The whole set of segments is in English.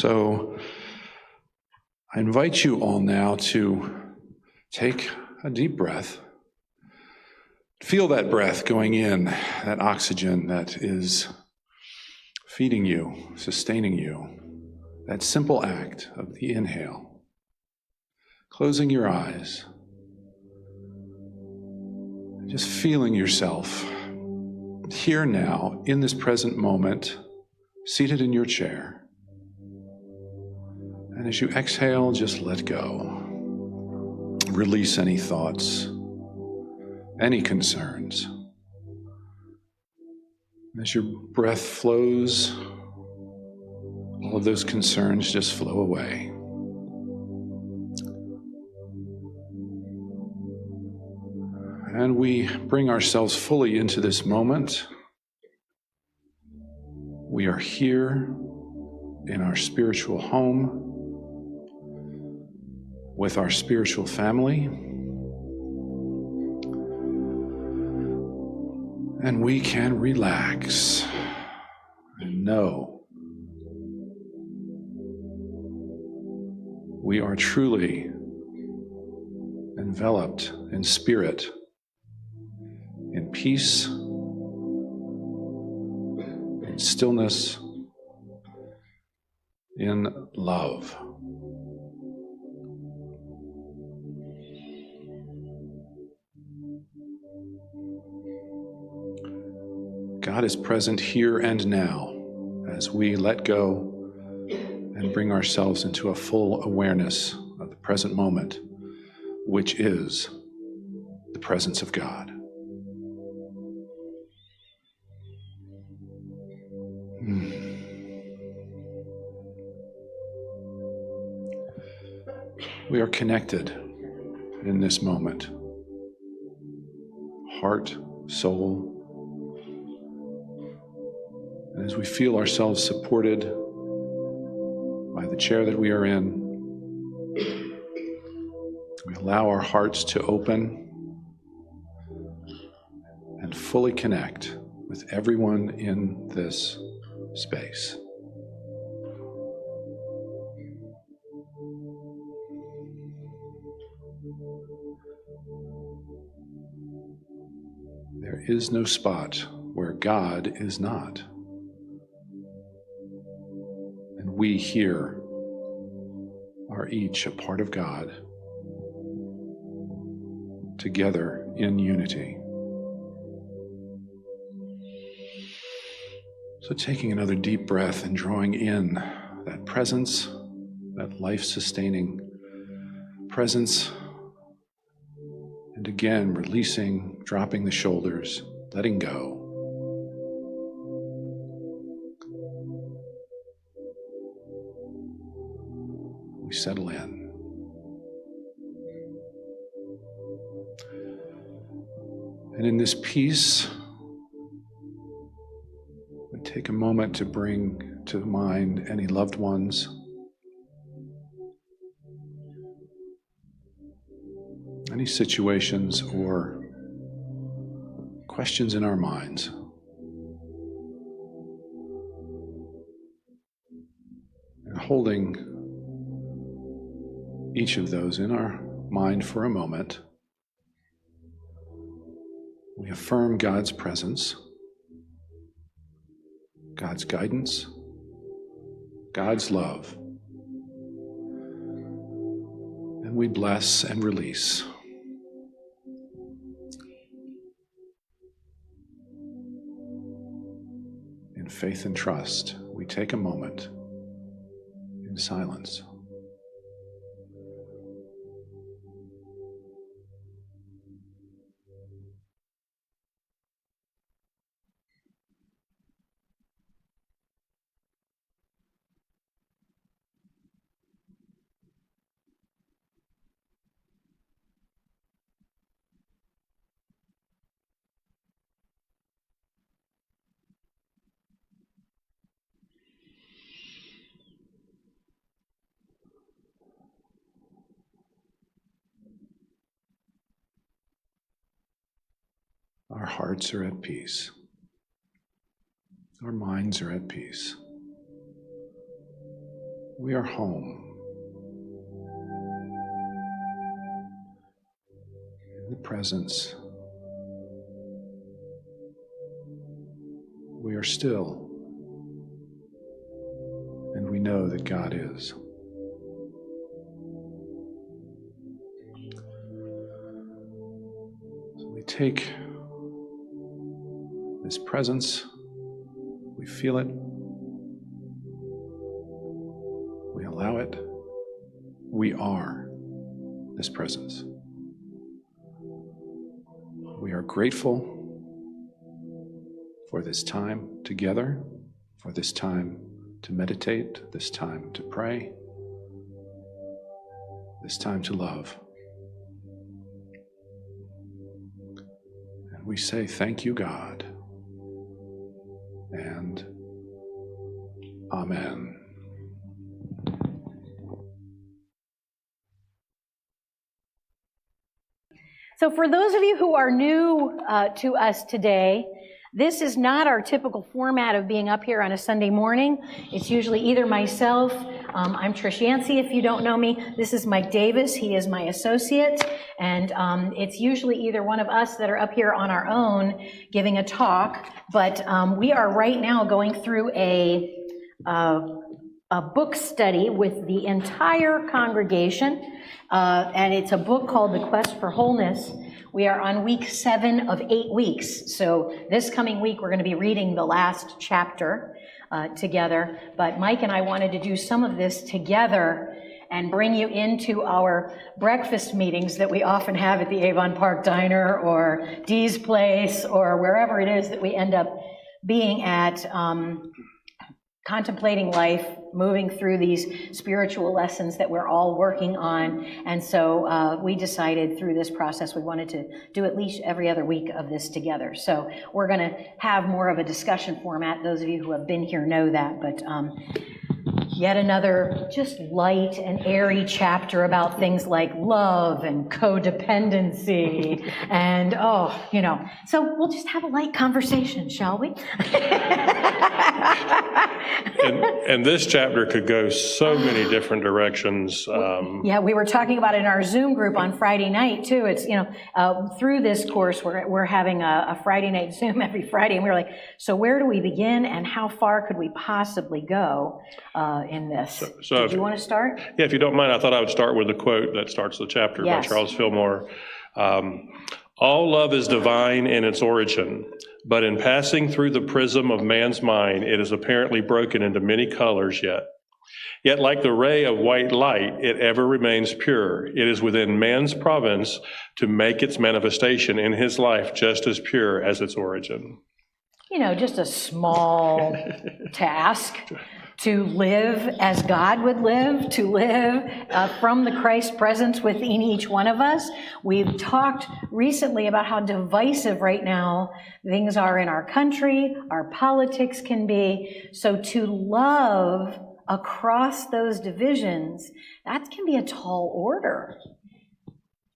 So I invite you all now to take a deep breath. Feel that breath going in, that oxygen that is feeding you, sustaining you. That simple act of the inhale. Closing your eyes. Just feeling yourself here now, in this present moment, seated in your chair. And as you exhale, just let go. Release any thoughts, any concerns. As your breath flows, all of those concerns just flow away. And we bring ourselves fully into this moment. We are here in our spiritual home with our spiritual family. And we can relax and know we are truly enveloped in spirit, in peace, in stillness, in love. God is present here and now as we let go and bring ourselves into a full awareness of the present moment, which is the presence of God. We are connected in this moment. Heart, soul. And as we feel ourselves supported by the chair that we are in, we allow our hearts to open and fully connect with everyone in this space. There is no spot where God is not. And we here are each a part of God, together in unity. So taking another deep breath and drawing in that presence, that life-sustaining presence, and again releasing, dropping the shoulders, letting go. We settle in. And in this peace, we take a moment to bring to mind any loved ones, any situations or questions in our minds. And holding each of those in our mind for a moment, we affirm God's presence, God's guidance, God's love, and we bless and release. In faith and trust, we take a moment in silence. Our hearts are at peace. Our minds are at peace. We are home. In the presence. We are still. And we know that God is. So we take this presence, we feel it, we allow it, we are this presence. We are grateful for this time together, for this time to meditate, this time to pray, this time to love. And we say, thank you, God, and Amen. So for those of you who are new to us today, this is not our typical format of being up here on a Sunday morning. It's usually either myself, I'm Trish Yancey if you don't know me, this is Mike Davis, he is my associate, and it's usually either one of us that are up here on our own giving a talk, but we are right now going through a book study with the entire congregation, and it's a book called The Quest for Wholeness. We are on week 7 of 8 weeks. So this coming week, we're going to be reading the last chapter together. But Mike and I wanted to do some of this together and bring you into our breakfast meetings that we often have at the Avon Park Diner or Dee's Place or wherever it is that we end up being at, contemplating life, moving through these spiritual lessons that we're all working on. And so we decided through this process we wanted to do at least every other week of this together. So we're going to have more of a discussion format. Those of you who have been here know that. But yet another just light and airy chapter about things like love and codependency and, so we'll just have a light conversation, shall we? And this chapter could go so many different directions. Yeah, we were talking about it in our Zoom group on Friday night too. It's, through this course, we're having a Friday night Zoom every Friday, and we were like, so where do we begin and how far could we possibly go in this? So do you want to start? Yeah, if you don't mind, I thought I would start with a quote that starts the chapter by Charles Fillmore. All love is divine in its origin, but in passing through the prism of man's mind, it is apparently broken into many colors yet. Yet like the ray of white light, it ever remains pure. It is within man's province to make its manifestation in his life just as pure as its origin. Just a small task to live as God would live, to live from the Christ presence within each one of us. We've talked recently about how divisive right now things are in our country, our politics can be. So to love across those divisions, that can be a tall order.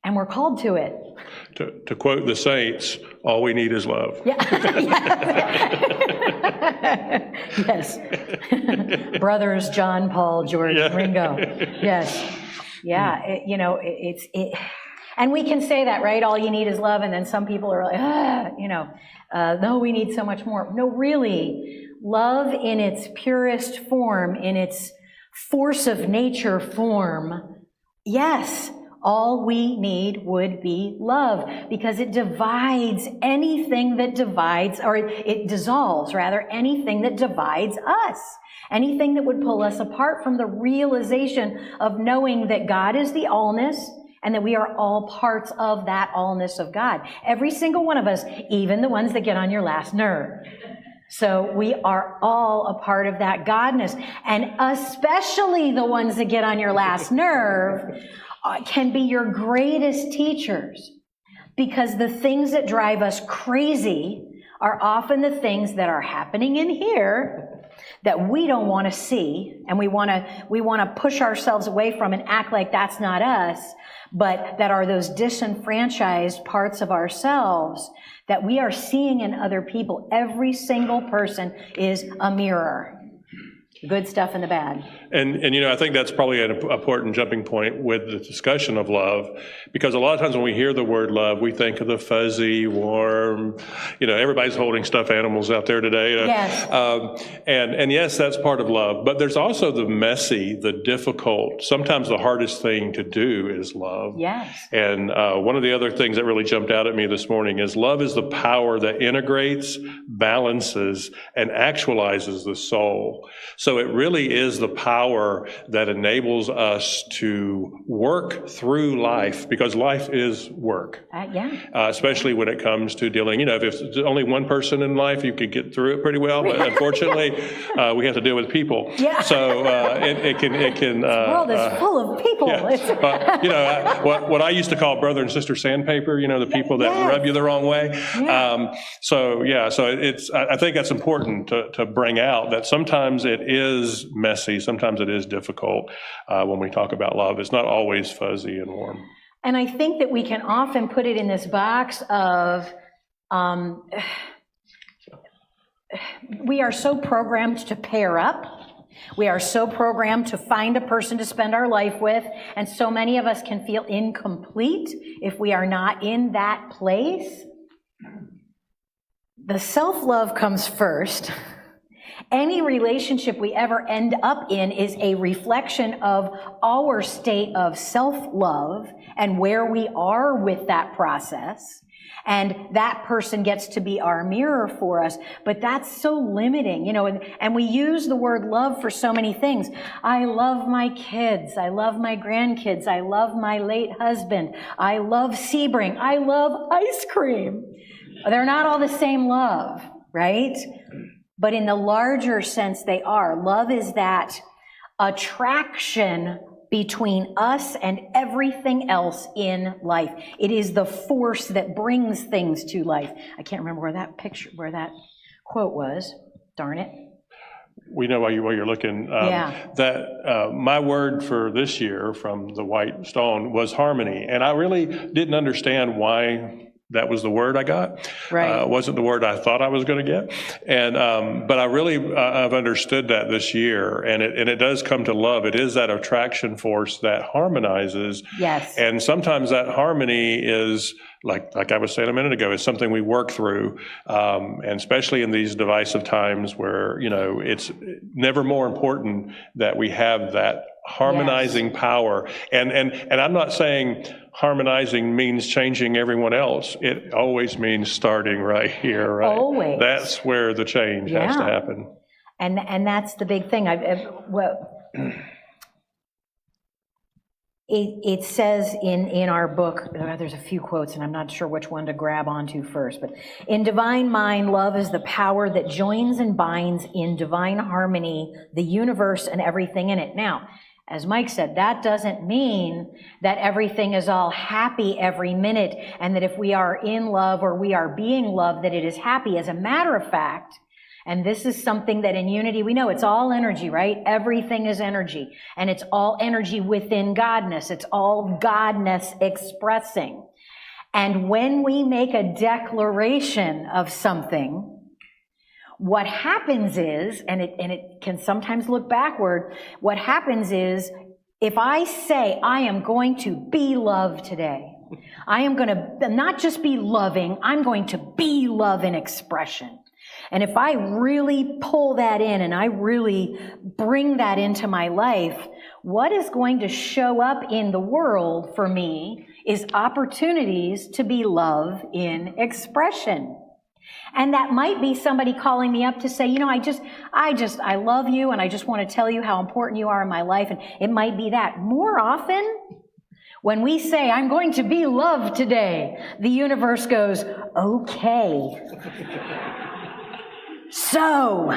And we're called to it. To quote the saints, all we need is love. Yeah. Yes. Brothers John, Paul, George, Ringo. Yes. Yeah. And we can say that, right? All you need is love. And then some people are like, no, we need so much more. No, really, love in its purest form, in its force of nature form, yes, all we need would be love, because it divides anything that divides, or it dissolves, rather, anything that divides us. Anything that would pull us apart from the realization of knowing that God is the allness and that we are all parts of that allness of God. Every single one of us, even the ones that get on your last nerve. So we are all a part of that Godness, and especially the ones that get on your last nerve can be your greatest teachers, because the things that drive us crazy are often the things that are happening in here that we don't want to see, and we want to push ourselves away from and act like that's not us, but that are those disenfranchised parts of ourselves that we are seeing in other people. Every single person is a mirror. The good stuff and the bad. And I think that's probably an important jumping point with the discussion of love, because a lot of times when we hear the word love, we think of the fuzzy, warm, everybody's holding stuffed animals out there today. Yes. And yes, that's part of love, but there's also the messy, the difficult, sometimes the hardest thing to do is love. Yes. And one of the other things that really jumped out at me this morning is love is the power that integrates, balances, and actualizes the soul. So it really is the power that enables us to work through life, because life is work. Especially when it comes to dealing, if it's only one person in life, you could get through it pretty well, but unfortunately, we have to deal with people. Yeah. So it can. The world is full of people. Yeah. What I used to call brother and sister sandpaper, the people that rub you the wrong way. Yeah. So it's, I think that's important to bring out, that sometimes it is messy, sometimes it is difficult when we talk about love. It's not always fuzzy and warm. And I think that we can often put it in this box of, we are so programmed to pair up. We are so programmed to find a person to spend our life with, and so many of us can feel incomplete if we are not in that place. The self-love comes first. Any relationship we ever end up in is a reflection of our state of self-love and where we are with that process. And that person gets to be our mirror for us. But that's so limiting, and we use the word love for so many things. I love my kids. I love my grandkids. I love my late husband. I love Sebring. I love ice cream. They're not all the same love, right? But in the larger sense, they are. Love is that attraction between us and everything else in life. It is the force that brings things to life. I can't remember where that quote was. Darn it. We know while you're looking, that my word for this year from the White Stone was harmony. And I really didn't understand why that was the word I got. Right. Wasn't the word I thought I was going to get. And but I really I've understood that this year, and it does come to love. It is that attraction force that harmonizes. Yes. And sometimes that harmony is, like I was saying a minute ago, is something we work through, and especially in these divisive times where it's never more important that we have that harmonizing power. And I'm not saying harmonizing means changing everyone else. It always means starting right here, right? Always. That's where the change has to happen. And that's the big thing. It says in our book, there's a few quotes, and I'm not sure which one to grab onto first, but in divine mind, love is the power that joins and binds in divine harmony the universe and everything in it. Now, as Mike said, that doesn't mean that everything is all happy every minute, and that if we are in love or we are being loved, that it is happy. As a matter of fact, and this is something that in unity, we know it's all energy, right? Everything is energy, and it's all energy within Godness. It's all Godness expressing. And when we make a declaration of something, what happens is, and it can sometimes look backward, what happens is, if I say, I am going to be love today, I am going to not just be loving, I'm going to be love in expression. And if I really pull that in and I really bring that into my life, what is going to show up in the world for me is opportunities to be love in expression. And that might be somebody calling me up to say, I love you, and I just want to tell you how important you are in my life. And it might be that. More often, when we say, I'm going to be loved today, the universe goes, okay. So,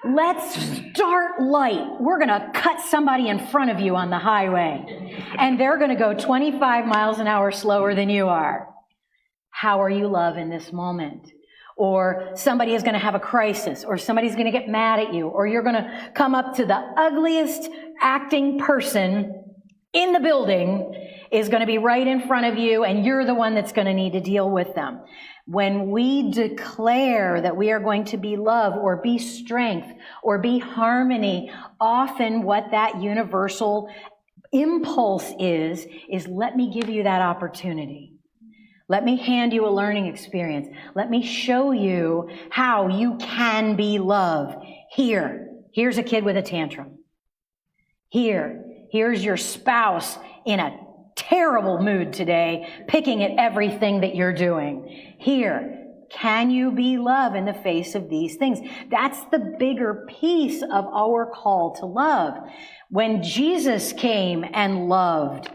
let's start light. We're going to cut somebody in front of you on the highway, and they're going to go 25 miles an hour slower than you are. How are you love in this moment? Or somebody is going to have a crisis, or somebody's going to get mad at you, or you're going to come up to the ugliest acting person in the building is going to be right in front of you, and you're the one that's going to need to deal with them. when we declare that we are going to be love or be strength or be harmony, often what that universal impulse is let me give you that opportunity. Let me hand you a learning experience. Let me show you how you can be love. Here's a kid with a tantrum. Here's your spouse in a terrible mood today, picking at everything that you're doing. Can you be love in the face of these things? That's the bigger piece of our call to love. When Jesus came and loved,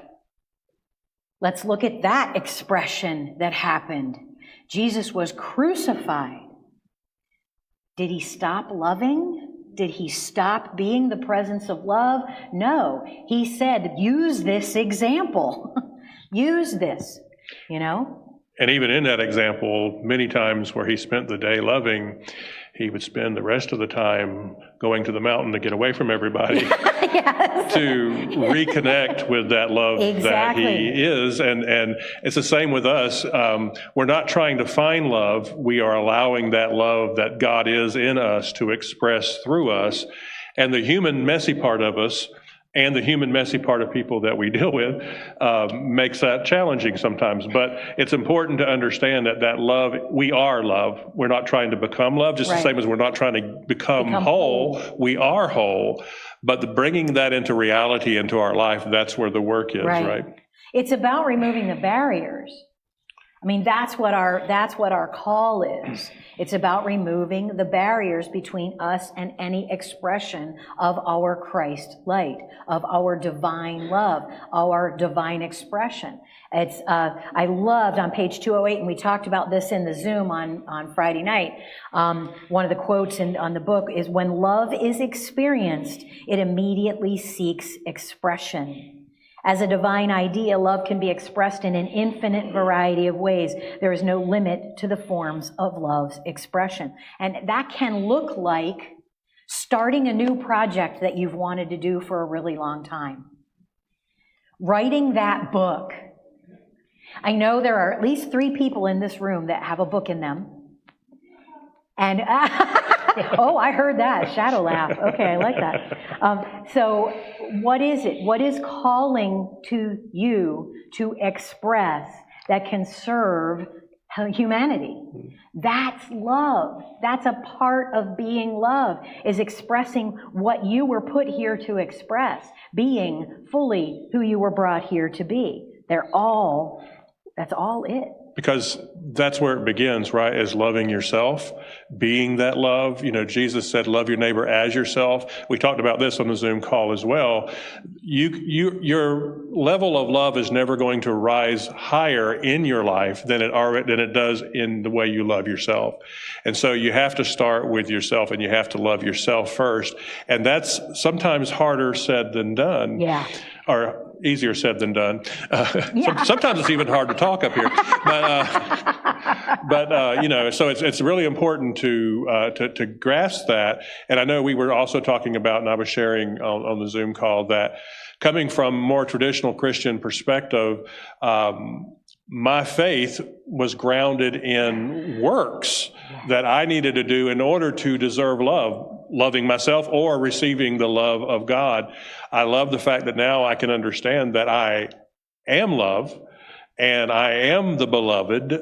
let's look at that expression that happened. Jesus was crucified. Did he stop loving? Did he stop being the presence of love? No. He said, use this example. Use this, And even in that example, many times where he spent the day loving, he would spend the rest of the time going to the mountain to get away from everybody. Yes. To reconnect with that love that he is. And it's the same with us. We're not trying to find love. We are allowing that love that God is in us to express through us. And the human messy part of us and the human messy part of people that we deal with makes that challenging sometimes. But it's important to understand that love, we are love. We're not trying to become love, just the same as we're not trying to become whole. We are whole. But bringing that into reality, into our life, that's where the work is, right? It's about removing the barriers. I mean, that's what our call is. It's about removing the barriers between us and any expression of our Christ light, of our divine love, our divine expression. I loved on page 208, and we talked about this in the Zoom on Friday night. One of the quotes on the book is, when love is experienced, it immediately seeks expression. As a divine idea, love can be expressed in an infinite variety of ways. There is no limit to the forms of love's expression. And that can look like starting a new project that you've wanted to do for a really long time. Writing that book. I know there are at least 3 people in this room that have a book in them. And, oh, I heard that, shadow laugh. Okay, I like that. So what is it? What is calling to you to express that can serve humanity? That's love. That's a part of being love, is expressing what you were put here to express, being fully who you were brought here to be. That's all it. Because that's where it begins, right? Is loving yourself, being that love. Jesus said, love your neighbor as yourself. We talked about this on the Zoom call as well. Your level of love is never going to rise higher in your life than it does in the way you love yourself. And so you have to start with yourself, and you have to love yourself first. And that's sometimes harder said than done. Yeah. Or easier said than done. Sometimes it's even hard to talk up here. But so it's really important to grasp that. And I know we were also talking about, and I was sharing on the Zoom call, that coming from more traditional Christian perspective, my faith was grounded in works that I needed to do in order to deserve love, loving myself or receiving the love of God. I love the fact that now I can understand that I am love and I am the beloved,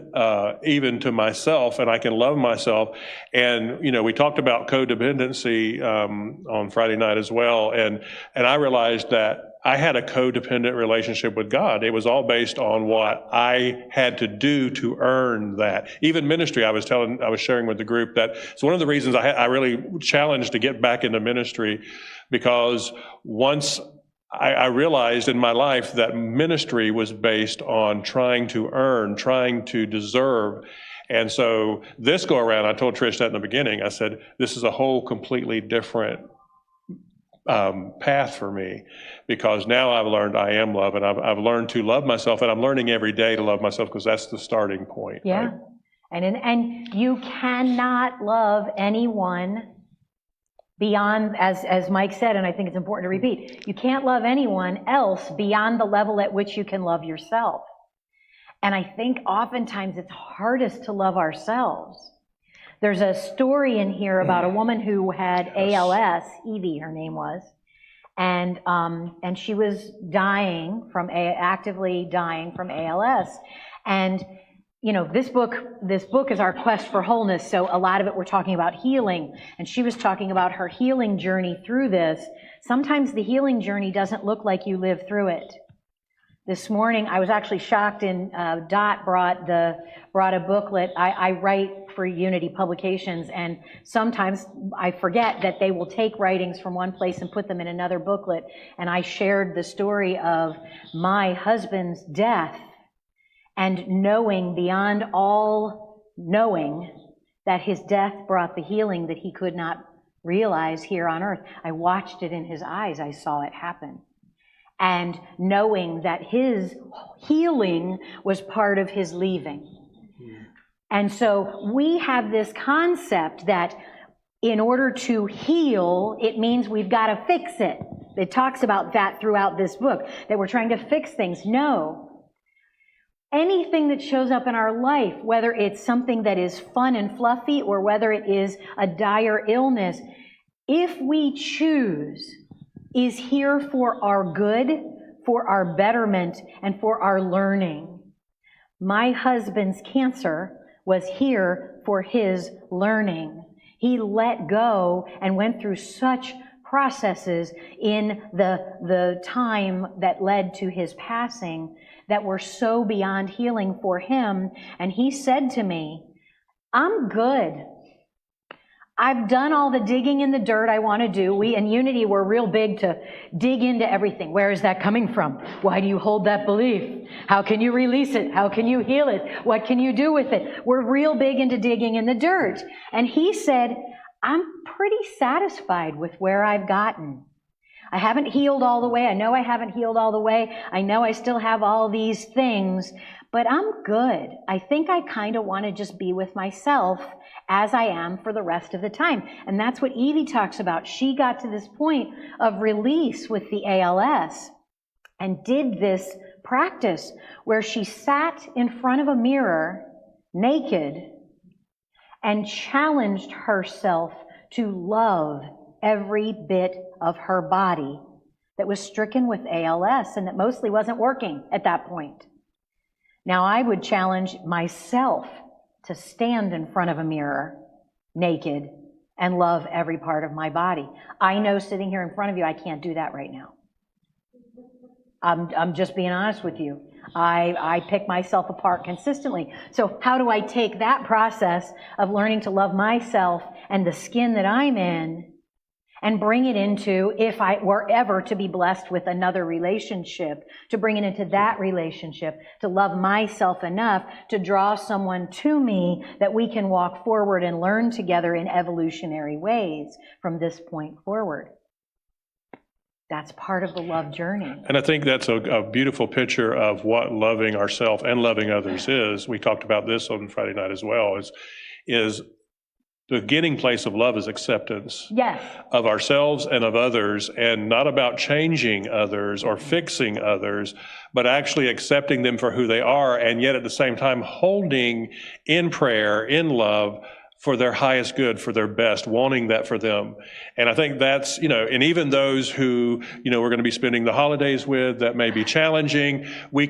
even to myself, and I can love myself. And, we talked about codependency on Friday night as well, and I realized that I had a codependent relationship with God. It was all based on what I had to do to earn that. Even ministry, I was sharing with the group that it's one of the reasons I really challenged to get back into ministry, because once I realized in my life that ministry was based on trying to earn, trying to deserve. And so this go around, I told Trish that in the beginning, I said, this is a whole completely different path for me, because now I've learned I am love, and I've learned to love myself, and I'm learning every day to love myself, because that's the starting point. Yeah. Right? And you cannot love anyone beyond, as Mike said, and I think it's important to repeat, you can't love anyone else beyond the level at which you can love yourself. And I think oftentimes it's hardest to love ourselves. There's a story in here about a woman who had ALS, Evie her name was, and she was actively dying from ALS. And you know, this book is our quest for wholeness, so a lot of it we're talking about healing, and she was talking about her healing journey through this. Sometimes the healing journey doesn't look like you live through it. This morning, I was actually shocked, and Dot brought a booklet. I write for Unity Publications, and sometimes I forget that they will take writings from one place and put them in another booklet, and I shared the story of my husband's death, and knowing beyond all knowing that his death brought the healing that he could not realize here on earth. I watched it in his eyes. I saw it happen. And knowing that his healing was part of his leaving. And so we have this concept that in order to heal, it means we've got to fix it. It talks about that throughout this book, that we're trying to fix things. No. Anything that shows up in our life, whether it's something that is fun and fluffy or whether it is a dire illness, if we choose, is here for our good, for our betterment, and for our learning. My husband's cancer was here for his learning. He let go and went through such processes in the time that led to his passing that were so beyond healing for him. And he said to me, I'm good. I've done all the digging in the dirt I want to do. We in Unity, we're real big to dig into everything. Where is that coming from? Why do you hold that belief? How can you release it? How can you heal it? What can you do with it? We're real big into digging in the dirt. And he said, I'm pretty satisfied with where I've gotten. I haven't healed all the way. I know I haven't healed all the way. I know I still have all these things, but I'm good. I think I kind of want to just be with myself as I am for the rest of the time. And that's what Evie talks about. She got to this point of release with the ALS and did this practice where she sat in front of a mirror naked and challenged herself to love every bit of her body that was stricken with ALS and that mostly wasn't working at that point. Now I would challenge myself to stand in front of a mirror naked and love every part of my body. I know sitting here in front of you, I can't do that right now. I'm just being honest with you. I pick myself apart consistently. So how do I take that process of learning to love myself and the skin that I'm in and bring it into, if I were ever to be blessed with another relationship, to bring it into that relationship, to love myself enough to draw someone to me that we can walk forward and learn together in evolutionary ways from this point forward. That's part of the love journey. And I think that's a beautiful picture of what loving ourselves and loving others is. We talked about this on Friday night as well, is the beginning place of love is acceptance. Yes. Of ourselves and of others, and not about changing others or fixing others, but actually accepting them for who they are, and yet at the same time holding in prayer, in love, for their highest good, for their best, wanting that for them. And I think that's, and even those who, we're going to be spending the holidays with, that may be challenging. We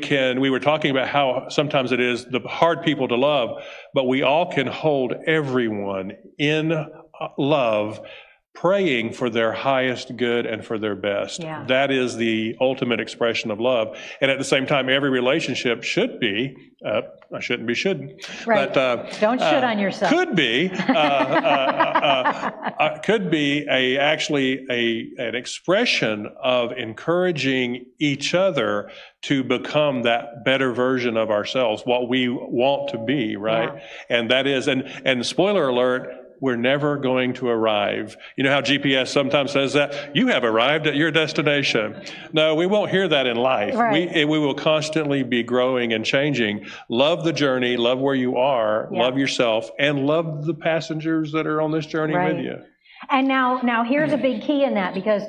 were talking about how sometimes it is the hard people to love, but we all can hold everyone in love, praying for their highest good and for their best. Yeah. That is the ultimate expression of love. And at the same time, every relationship should be, I shouldn't be shouldn't. Right. But, don't should on yourself. Could be actually an expression of encouraging each other to become that better version of ourselves, what we want to be, right? Yeah. And that is, and spoiler alert, we're never going to arrive. You know how GPS sometimes says that? You have arrived at your destination. No, we won't hear that in life. Right. We will constantly be growing and changing. Love the journey, love where you are, Yeah. love yourself, and love the passengers that are on this journey Right. with you. And now here's a big key in that, because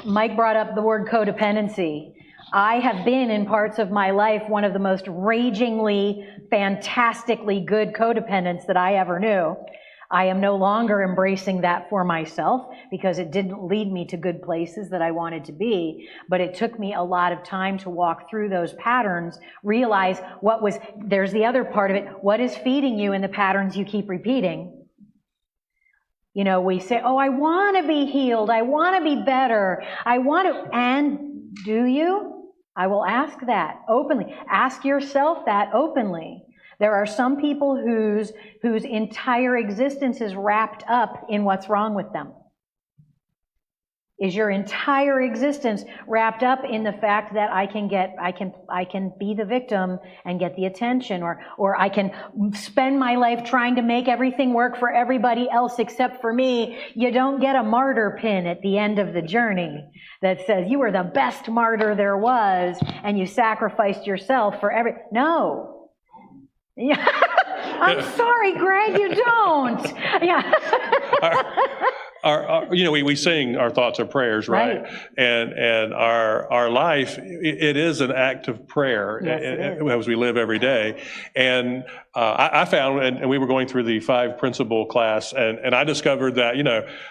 Mike brought up the word codependency. I have been in parts of my life one of the most ragingly, fantastically good codependents that I ever knew. I am no longer embracing that for myself because it didn't lead me to good places that I wanted to be, but it took me a lot of time to walk through those patterns, realize there's the other part of it, what is feeding you in the patterns you keep repeating? You know, we say, oh, I want to be healed, I want to be better, and do you? I will ask that openly. Ask yourself that openly. There are some people whose entire existence is wrapped up in what's wrong with them. Is your entire existence wrapped up in the fact that I can be the victim and get the attention, or I can spend my life trying to make everything work for everybody else except for me? You don't get a martyr pin at the end of the journey that says you were the best martyr there was and you sacrificed yourself for no. Yeah. I'm sorry, Greg, you don't. Yeah. We sing our thoughts are prayers, right? And our life, it is an act of prayer. Yes, as we live every day. And I found, and we were going through the 5 principle class, and I discovered that,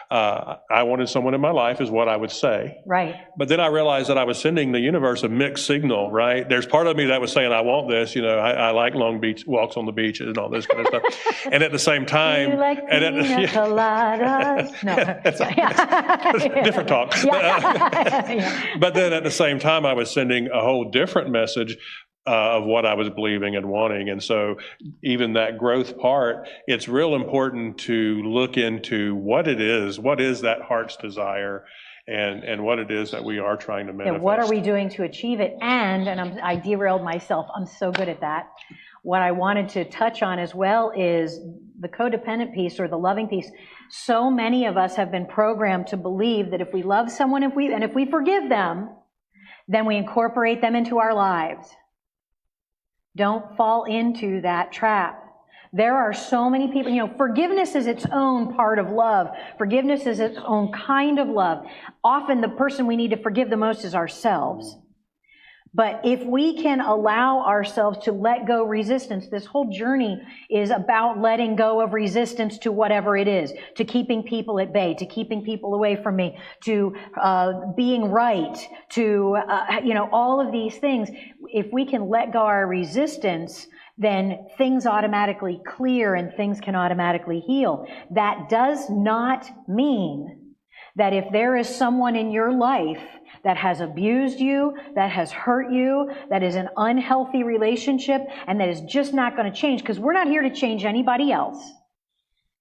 I wanted someone in my life is what I would say. Right. But then I realized that I was sending the universe a mixed signal, right? There's part of me that was saying, I want this, I like long beach walks on the beaches and all this kind of stuff. And at the same time, you like pina coladas? No. That's different talk. Yeah. But then at the same time, I was sending a whole different message of what I was believing and wanting. And so even that growth part, it's real important to look into what is that heart's desire and what it is that we are trying to manifest. Yeah, what are we doing to achieve it? And I derailed myself. I'm so good at that. What I wanted to touch on as well is the codependent piece or the loving piece. So many of us have been programmed to believe that if we love someone, if we forgive them, then we incorporate them into our lives. Don't fall into that trap. There are so many people, forgiveness is its own part of love. Forgiveness is its own kind of love. Often the person we need to forgive the most is ourselves. But if we can allow ourselves to let go resistance, this whole journey is about letting go of resistance to whatever it is, to keeping people at bay, to keeping people away from me, to being right, to, all of these things. If we can let go our resistance, then things automatically clear and things can automatically heal. That does not mean that if there is someone in your life that has abused you, that has hurt you, that is an unhealthy relationship, and that is just not going to change, because we're not here to change anybody else.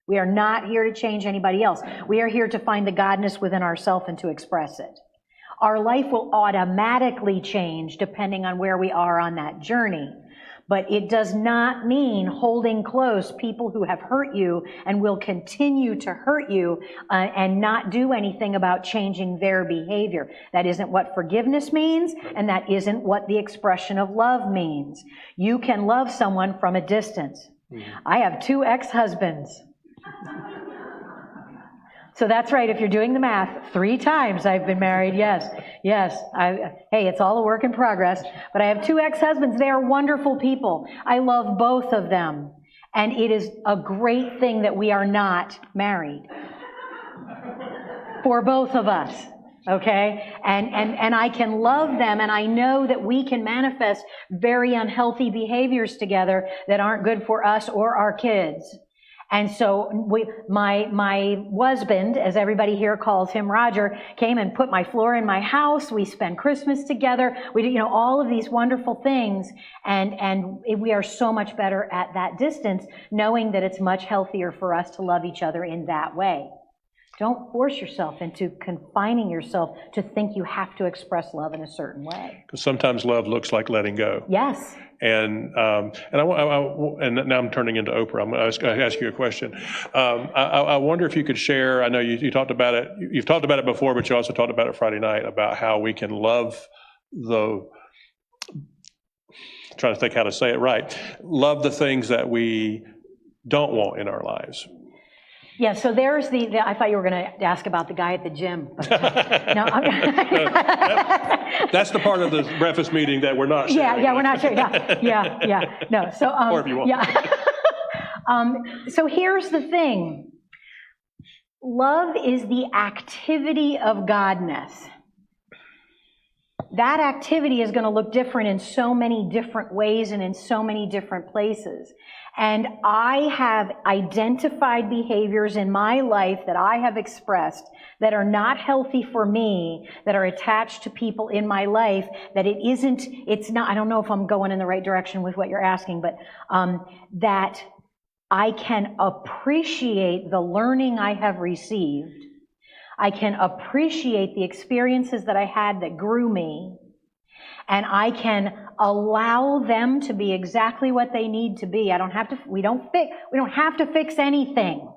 We are not here to change anybody else. We are here to find the godness within ourselves and to express it. Our life will automatically change depending on where we are on that journey. But it does not mean holding close people who have hurt you and will continue to hurt you and not do anything about changing their behavior. That isn't what forgiveness means, and that isn't what the expression of love means. You can love someone from a distance. I have 2 ex-husbands. So that's right, if you're doing the math, 3 times I've been married, yes. Hey, it's all a work in progress. But I have 2 ex-husbands. They are wonderful people. I love both of them. And it is a great thing that we are not married. For both of us, okay? And I can love them, and I know that we can manifest very unhealthy behaviors together that aren't good for us or our kids. And so my husband, as everybody here calls him, Roger, came and put my floor in my house. We spend Christmas together. We do, all of these wonderful things. And we are so much better at that distance, knowing that it's much healthier for us to love each other in that way. Don't force yourself into confining yourself to think you have to express love in a certain way. Because sometimes love looks like letting go. Yes. And now I'm turning into Oprah. I'm going to ask you a question. I wonder if you could share. I know you talked about it. You've talked about it before, but you also talked about it Friday night about how we can love trying to think how to say it right. Love the things that we don't want in our lives. Yeah, so there's I thought you were going to ask about the guy at the gym. But, no, That's the part of the breakfast meeting that we're not sharing. Yeah, we're not sharing. Yeah. No, so, or if you want. Yeah. So here's the thing. Love is the activity of Godness. That activity is going to look different in so many different ways and in so many different places. And I have identified behaviors in my life that I have expressed that are not healthy for me, that are attached to people in my life, that it's not, I don't know if I'm going in the right direction with what you're asking, but that I can appreciate the learning I have received. I can appreciate the experiences that I had that grew me, and I can allow them to be exactly what they need to be. We don't have to fix anything.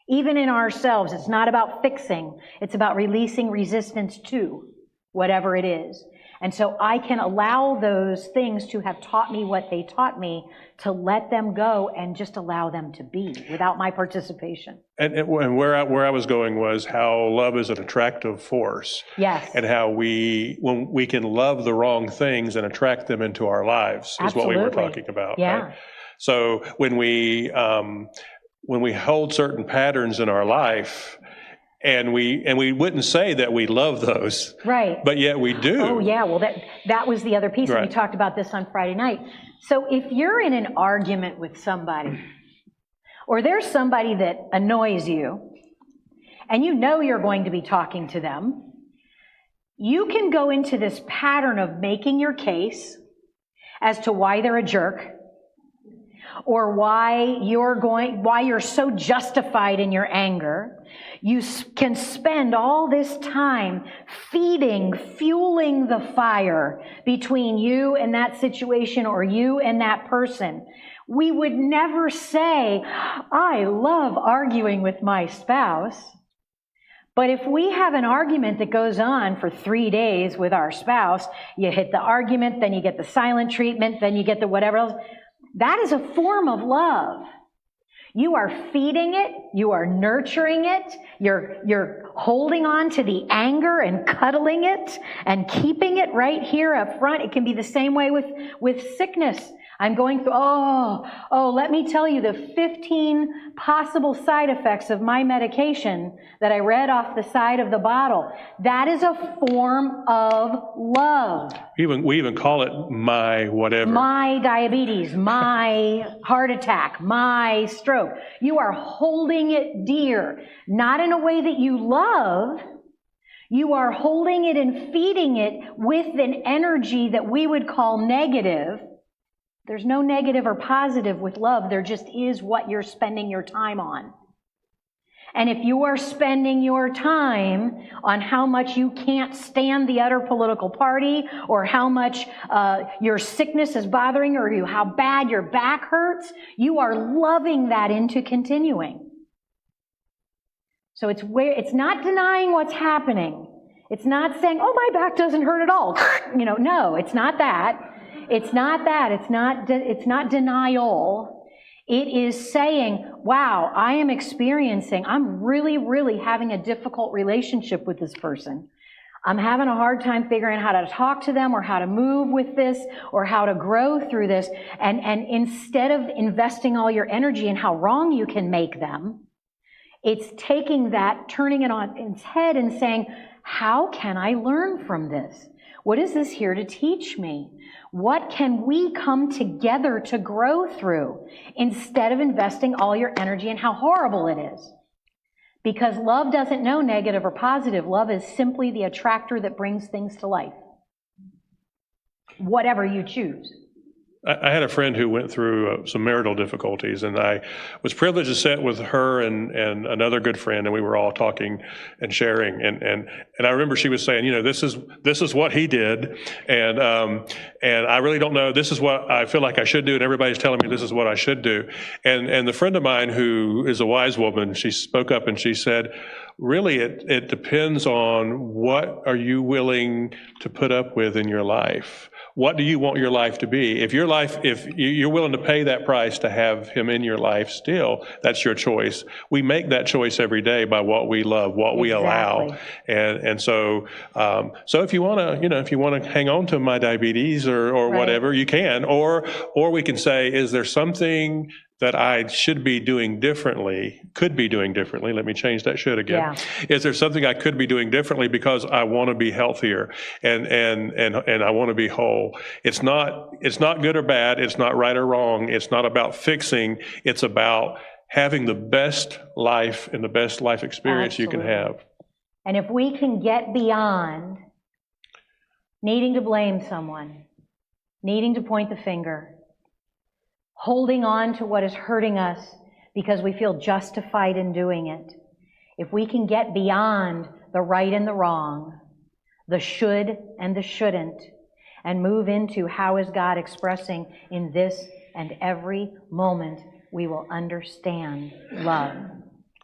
Even in ourselves, it's not about fixing. It's about releasing resistance to whatever it is. And so I can allow those things to have taught me what they taught me, to let them go and just allow them to be without my participation. And where I was going was how love is an attractive force. Yes. And how when we can love the wrong things and attract them into our lives is what we were talking about. Yeah. Right? So when we hold certain patterns in our life, and we wouldn't say that we love those, right? But yet we do. Oh yeah, well that was the other piece, right. And we talked about this on Friday night. So if you're in an argument with somebody, or there's somebody that annoys you, and you know you're going to be talking to them, you can go into this pattern of making your case as to why they're a jerk, or why you're so justified in your anger. You can spend all this time fueling the fire between you and that situation or you and that person. We would never say, I love arguing with my spouse. But if we have an argument that goes on for 3 days with our spouse, you hit the argument, then you get the silent treatment, then you get the whatever else. That is a form of love. You are feeding it, you are nurturing it, you're holding on to the anger and cuddling it and keeping it right here up front. It can be the same way with sickness. I'm going through, let me tell you the 15 possible side effects of my medication that I read off the side of the bottle. That is a form of love. We even call it my whatever. My diabetes, my heart attack, my stroke. You are holding it dear, not in a way that you love. You are holding it and feeding it with an energy that we would call negative. There's no negative or positive with love. There just is what you're spending your time on. And if you are spending your time on how much you can't stand the other political party, or how much your sickness is bothering, or how bad your back hurts, you are loving that into continuing. So it's not denying what's happening. It's not saying, oh, my back doesn't hurt at all. No, it's not that. It's not that. It's not denial. It is saying, wow, I'm really, really having a difficult relationship with this person. I'm having a hard time figuring out how to talk to them, or how to move with this, or how to grow through this. And instead of investing all your energy in how wrong you can make them, it's taking that, turning it on its head and saying, how can I learn from this? What is this here to teach me? What can we come together to grow through, instead of investing all your energy in how horrible it is? Because love doesn't know negative or positive. Love is simply the attractor that brings things to life. Whatever you choose. I had a friend who went through some marital difficulties, and I was privileged to sit with her and another good friend, and we were all talking and sharing. And I remember she was saying, this is what he did, and I really don't know. This is what I feel like I should do, and everybody's telling me this is what I should do. And the friend of mine, who is a wise woman, she spoke up and she said, really it depends on what are you willing to put up with in your life. What do you want your life to be? If you're willing to pay that price to have him in your life still, that's your choice. We make that choice every day by what we love, what we allow. And so if you want to hang on to my diabetes or whatever, you can. Or we can say, is there something that I should be doing differently, could be doing differently? Let me change that should again. Yeah. Is there something I could be doing differently because I want to be healthier and I want to be whole? It's not good or bad. It's not right or wrong. It's not about fixing. It's about having the best life and the best life experience you can have. And if we can get beyond needing to blame someone, needing to point the finger, holding on to what is hurting us because we feel justified in doing it. If we can get beyond the right and the wrong, the should and the shouldn't, and move into how is God expressing in this and every moment, we will understand love,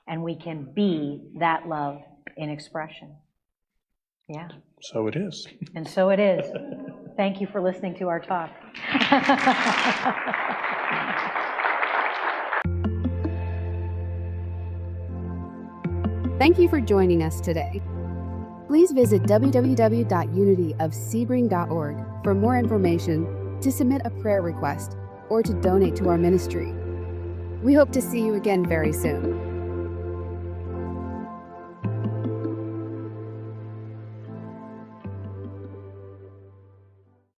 and we can be that love in expression. Yeah. So it is. And so it is. Thank you for listening to our talk. Thank you for joining us today. Please visit www.unityofsebring.org for more information, to submit a prayer request, or to donate to our ministry. We hope to see you again very soon.